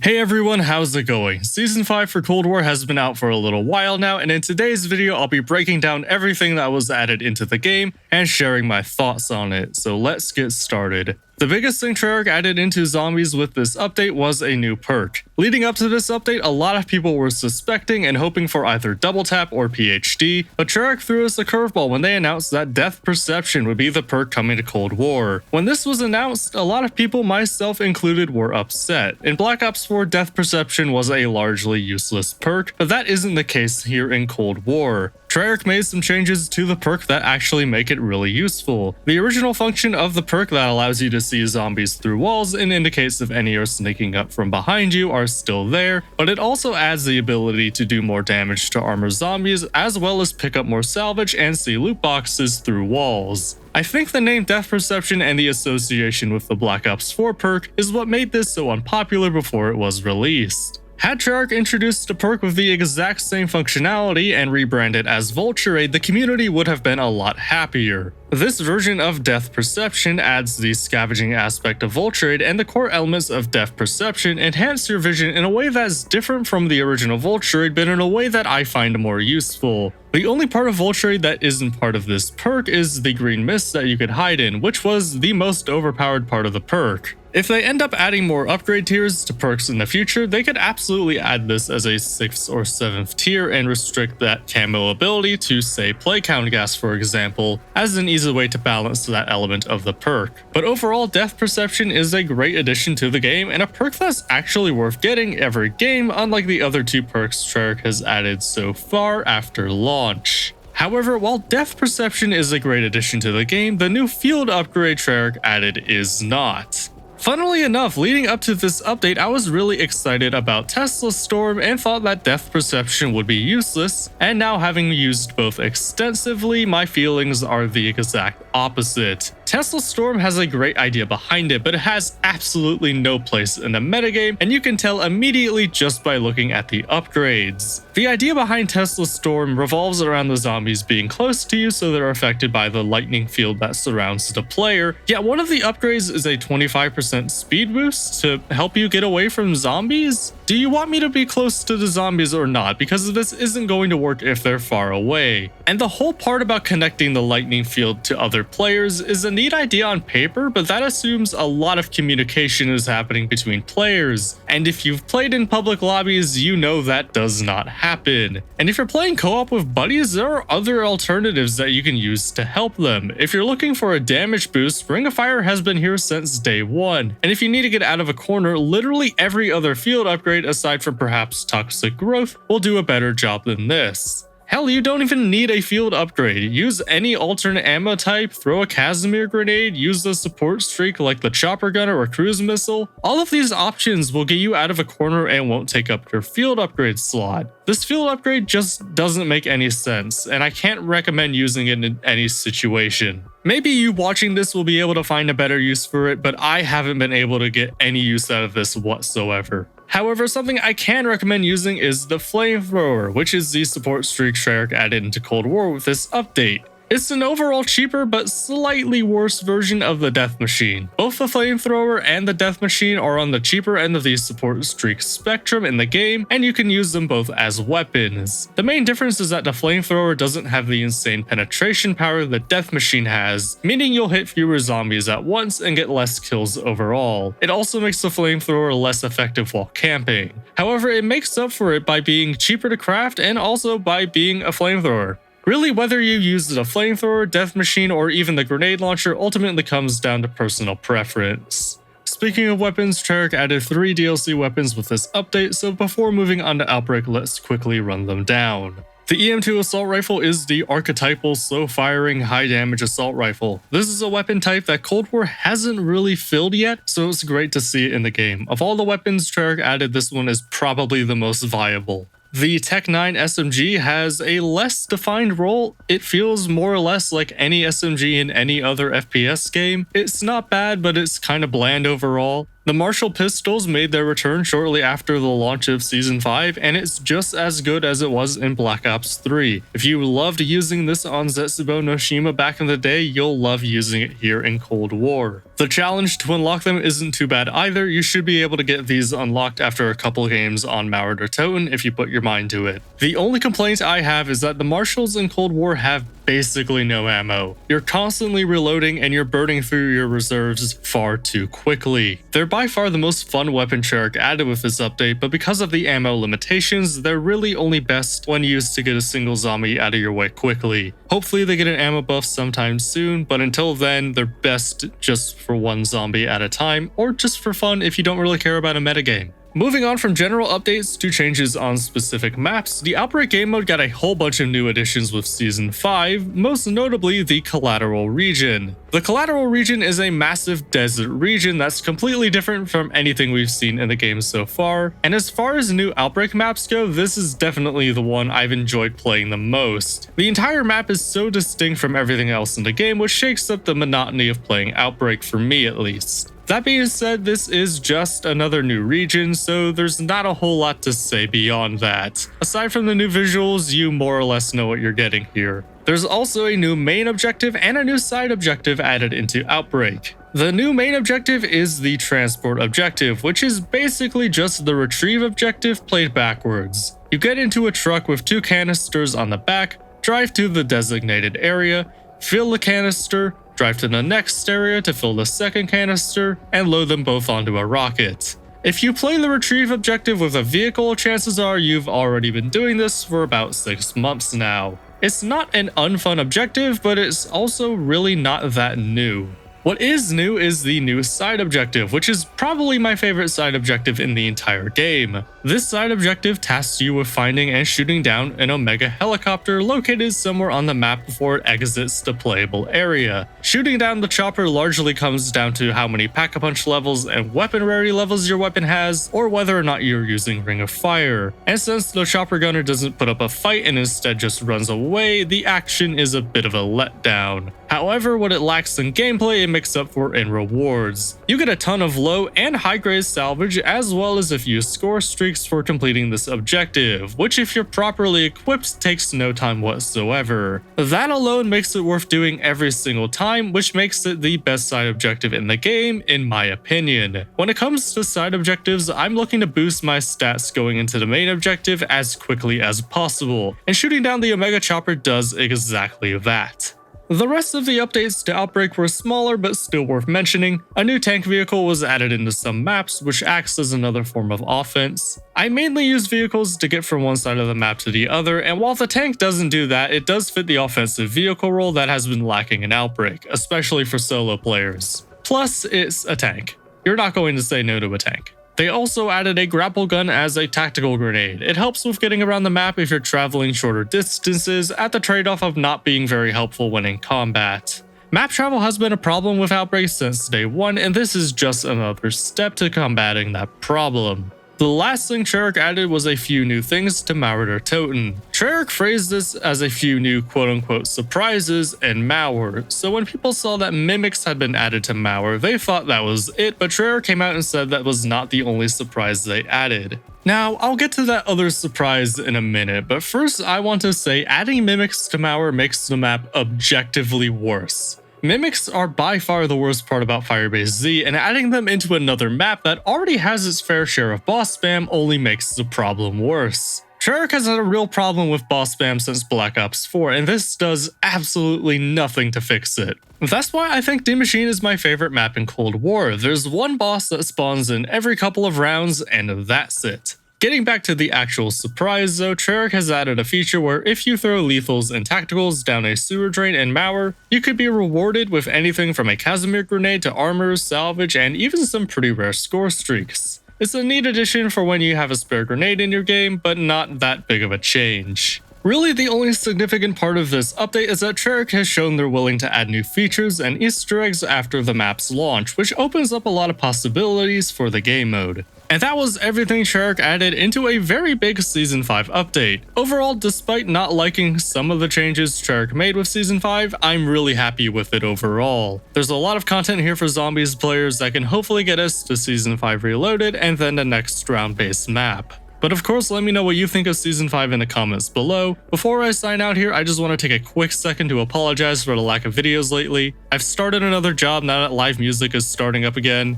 Hey everyone, how's it going? Season 5 for Cold War has been out for a little while now, and in today's video I'll be breaking down everything that was added into the game and sharing my thoughts on it, so let's get started. The biggest thing Treyarch added into zombies with this update was a new perk. Leading up to this update, a lot of people were suspecting and hoping for either double tap or PhD, but Treyarch threw us a curveball when they announced that Death Perception would be the perk coming to Cold War. When this was announced, a lot of people, myself included, were upset. In Black Ops 4, Death Perception was a largely useless perk, but that isn't the case here in Cold War. Treyarch made some changes to the perk that actually make it really useful. The original function of the perk that allows you to see zombies through walls and indicates if any are sneaking up from behind you are still there, but it also adds the ability to do more damage to armor zombies as well as pick up more salvage and see loot boxes through walls. I think the name Death Perception and the association with the Black Ops 4 perk is what made this so unpopular before it was released. Had Treyarch introduced a perk with the exact same functionality and rebranded as Vulture Aid, the community would have been a lot happier. This version of Death Perception adds the scavenging aspect of Vulture Aid, and the core elements of Death Perception enhance your vision in a way that's different from the original Vulture Aid, but in a way that I find more useful. The only part of Vulture Aid that isn't part of this perk is the green mist that you could hide in, which was the most overpowered part of the perk. If they end up adding more upgrade tiers to perks in the future, they could absolutely add this as a 6th or 7th tier and restrict that camo ability to, say, play count gas for example, as an easy way to balance that element of the perk. But overall, Death Perception is a great addition to the game and a perk that's actually worth getting every game, unlike the other two perks Treyarch has added so far after launch. However, while Death Perception is a great addition to the game, the new field upgrade Treyarch added is not. Funnily enough, leading up to this update, I was really excited about Tesla Storm and thought that Death Perception would be useless, and now having used both extensively, my feelings are the exact opposite. Tesla Storm has a great idea behind it, but it has absolutely no place in the metagame, and you can tell immediately just by looking at the upgrades. The idea behind Tesla Storm revolves around the zombies being close to you so they're affected by the lightning field that surrounds the player, yet one of the upgrades is a 25% speed boost to help you get away from zombies? Do you want me to be close to the zombies or not? Because this isn't going to work if they're far away. And the whole part about connecting the lightning field to other players is a neat idea on paper, but that assumes a lot of communication is happening between players. And if you've played in public lobbies, you know that does not happen. And if you're playing co-op with buddies, there are other alternatives that you can use to help them. If you're looking for a damage boost, Ring of Fire has been here since day one. And if you need to get out of a corner, literally every other field upgrade aside from perhaps Toxic Growth will do a better job than this. Hell, you don't even need a field upgrade. Use any alternate ammo type, throw a Casimir grenade, use the support streak like the chopper gunner or cruise missile. All of these options will get you out of a corner and won't take up your field upgrade slot. This field upgrade just doesn't make any sense, and I can't recommend using it in any situation. Maybe you watching this will be able to find a better use for it, but I haven't been able to get any use out of this whatsoever. However, something I can recommend using is the Flamethrower, which is the support streak Treyarch added into Cold War with this update. It's an overall cheaper but slightly worse version of the Death Machine. Both the Flamethrower and the Death Machine are on the cheaper end of the support streak spectrum in the game, and you can use them both as weapons. The main difference is that the Flamethrower doesn't have the insane penetration power the Death Machine has, meaning you'll hit fewer zombies at once and get less kills overall. It also makes the Flamethrower less effective while camping. However, it makes up for it by being cheaper to craft and also by being a Flamethrower. Really, whether you use the Flamethrower, Death Machine, or even the grenade launcher ultimately comes down to personal preference. Speaking of weapons, Treyarch added 3 DLC weapons with this update, so before moving on to Outbreak, let's quickly run them down. The EM2 assault rifle is the archetypal slow-firing, high-damage assault rifle. This is a weapon type that Cold War hasn't really filled yet, so it's great to see it in the game. Of all the weapons Treyarch added, this one is probably the most viable. The Tech 9 SMG has a less defined role. It feels more or less like any SMG in any other FPS game. It's not bad, but it's kind of bland overall. The Marshall pistols made their return shortly after the launch of Season 5, and it's just as good as it was in Black Ops 3. If you loved using this on Zetsubo no Shima back in the day, you'll love using it here in Cold War. The challenge to unlock them isn't too bad either. You should be able to get these unlocked after a couple games on Mauer or Toten if you put your mind to it. The only complaint I have is that the Marshalls in Cold War have basically no ammo. You're constantly reloading and you're burning through your reserves far too quickly. They're by far the most fun weapon Treyarch added with this update, but because of the ammo limitations, they're really only best when used to get a single zombie out of your way quickly. Hopefully they get an ammo buff sometime soon, but until then, they're best just for one zombie at a time, or just for fun if you don't really care about a metagame. Moving on from general updates to changes on specific maps, the Outbreak game mode got a whole bunch of new additions with Season 5, most notably the Collateral region. The Collateral region is a massive desert region that's completely different from anything we've seen in the game so far, and as far as new Outbreak maps go, this is definitely the one I've enjoyed playing the most. The entire map is so distinct from everything else in the game, which shakes up the monotony of playing Outbreak for me at least. That being said, this is just another new region, so there's not a whole lot to say beyond that. Aside from the new visuals, you more or less know what you're getting here. There's also a new main objective and a new side objective added into Outbreak. The new main objective is the transport objective, which is basically just the retrieve objective played backwards. You get into a truck with 2 canisters on the back, drive to the designated area, fill the canister, drive to the next area to fill the second canister, and load them both onto a rocket. If you play the retrieve objective with a vehicle, chances are you've already been doing this for about 6 months now. It's not an unfun objective, but it's also really not that new. What is new is the new side objective, which is probably my favorite side objective in the entire game. This side objective tasks you with finding and shooting down an Omega helicopter located somewhere on the map before it exits the playable area. Shooting down the chopper largely comes down to how many pack-a-punch levels and weapon rarity levels your weapon has, or whether or not you're using Ring of Fire. And since the chopper gunner doesn't put up a fight and instead just runs away, the action is a bit of a letdown. However, what it lacks in gameplay, it makes up for in rewards. You get a ton of low and high grade salvage, as well as a few score streaks for completing this objective, which if you're properly equipped takes no time whatsoever. That alone makes it worth doing every single time, which makes it the best side objective in the game, in my opinion. When it comes to side objectives, I'm looking to boost my stats going into the main objective as quickly as possible, and shooting down the Omega Chopper does exactly that. The rest of the updates to Outbreak were smaller but still worth mentioning. A new tank vehicle was added into some maps, which acts as another form of offense. I mainly use vehicles to get from one side of the map to the other, and while the tank doesn't do that, it does fit the offensive vehicle role that has been lacking in Outbreak, especially for solo players. Plus, it's a tank. You're not going to say no to a tank. They also added a grapple gun as a tactical grenade. It helps with getting around the map if you're traveling shorter distances, at the trade-off of not being very helpful when in combat. Map travel has been a problem with Outbreak since day one, and this is just another step to combating that problem. The last thing Treyarch added was a few new things to Mauer Toten. Treyarch phrased this as a few new quote-unquote surprises in Mauer, so when people saw that mimics had been added to Mauer, they thought that was it, but Treyarch came out and said that was not the only surprise they added. Now, I'll get to that other surprise in a minute, but first I want to say adding mimics to Mauer makes the map objectively worse. Mimics are by far the worst part about Firebase Z, and adding them into another map that already has its fair share of boss spam only makes the problem worse. Treyarch has had a real problem with boss spam since Black Ops 4, and this does absolutely nothing to fix it. That's why I think D Machine is my favorite map in Cold War. There's one boss that spawns in every couple of rounds, and that's it. Getting back to the actual surprise though, Treyarch has added a feature where if you throw lethals and tacticals down a sewer drain in Mauer, you could be rewarded with anything from a Casimir grenade to armor, salvage, and even some pretty rare score streaks. It's a neat addition for when you have a spare grenade in your game, but not that big of a change. Really, the only significant part of this update is that Treyarch has shown they're willing to add new features and Easter eggs after the map's launch, which opens up a lot of possibilities for the game mode. And that was everything Treyarch added into a very big Season 5 update. Overall, despite not liking some of the changes Treyarch made with Season 5, I'm really happy with it overall. There's a lot of content here for zombies players that can hopefully get us to Season 5 Reloaded and then the next round-based map. But of course, let me know what you think of Season 5 in the comments below. Before I sign out here, I just want to take a quick second to apologize for the lack of videos lately. I've started another job now that live music is starting up again,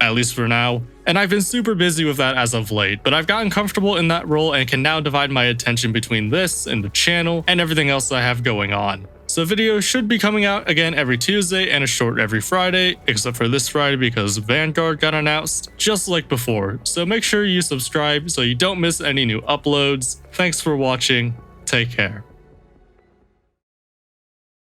at least for now, and I've been super busy with that as of late, but I've gotten comfortable in that role and can now divide my attention between this and the channel and everything else I have going on. So videos should be coming out again every Tuesday and a short every Friday, except for this Friday because Vanguard got announced, just like before. So make sure you subscribe so you don't miss any new uploads. Thanks for watching, take care.